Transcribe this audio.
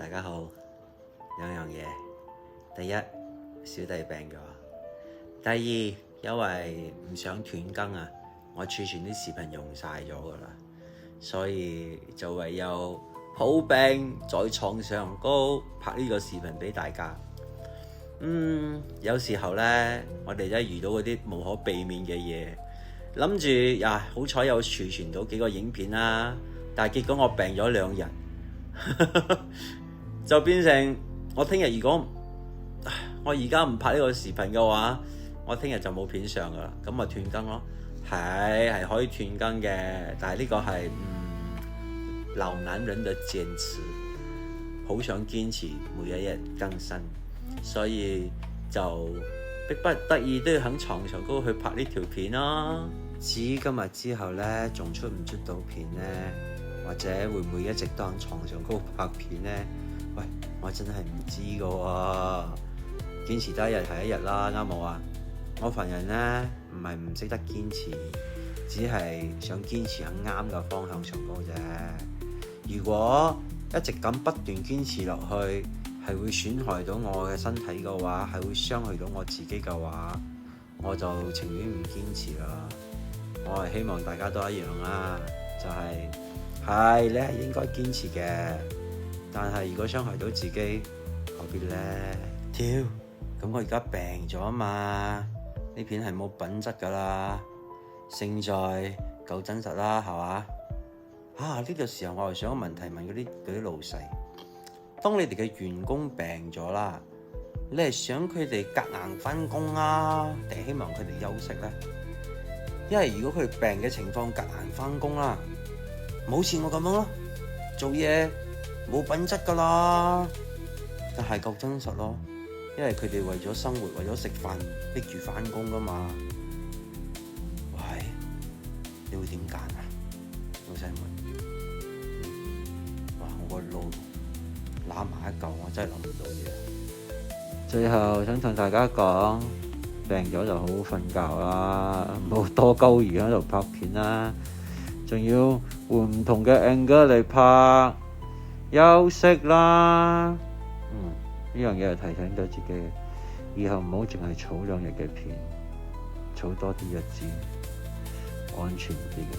大家好，兩樣嘢。第一，小弟病咗；第二，因為唔想斷更啊，我儲存啲視頻用晒咗㗎啦，所以就唯有抱病在床上高拍呢個視頻俾大家。有時候呢，我哋真係遇到嗰啲無可避免嘅嘢，諗住呀好彩有儲存到幾個影片啦，但係結果我病咗2日。就變成我聽日如果我而家唔拍呢個視頻嘅話，我聽日就冇片上噶啦，咁咪斷更咯。係可以斷更嘅，但係呢個係老男人嘅堅持，好想堅持每一日更新，所以就迫不得已都要喺床上高去拍呢條片咯。至於今日之後呢，仲出唔出到片呢？或者會唔會一直都喺床上高拍片呢？喂，我真係唔知㗎喎。堅持得一日係一日啦，啱冇啊？我份人呢，唔係唔識得堅持，只係想堅持喺啱嘅方向上高啫。如果一直咁不斷堅持落去，係會損害到我嘅身體嘅話，係會傷害到我自己嘅話，我就情願唔堅持啦。我係希望大家都一樣啦，就係你係應該堅持嘅，但係如果傷害到自己，何必呢？咁我而家病咗啊嘛，呢片係冇品質噶啦，勝在夠真實啦，係嘛？呢個時候我又想問題問嗰啲老細，當你哋嘅員工病咗啦，你係想佢哋夾硬返工啊，定係希望佢哋休息呢？因為如果佢哋病嘅情況夾硬返工啦，冇似我咁樣咯，做嘢冇品質噶啦，但係夠真實咯，因為佢哋為咗生活，為咗食飯，逼住返工噶嘛。喂，你會點揀啊？老細們，哇！我個腦攬埋一嚿，我真係諗唔到嘢。最後想同大家講，病咗就好好瞓覺啦，冇多鳩魚喺度拍片啦。仲要換唔同嘅 angle 嚟拍，休息啦。呢樣嘢係提醒咗自己嘅，以後唔好淨係儲2日嘅片，儲多啲日子，安全啲嘅。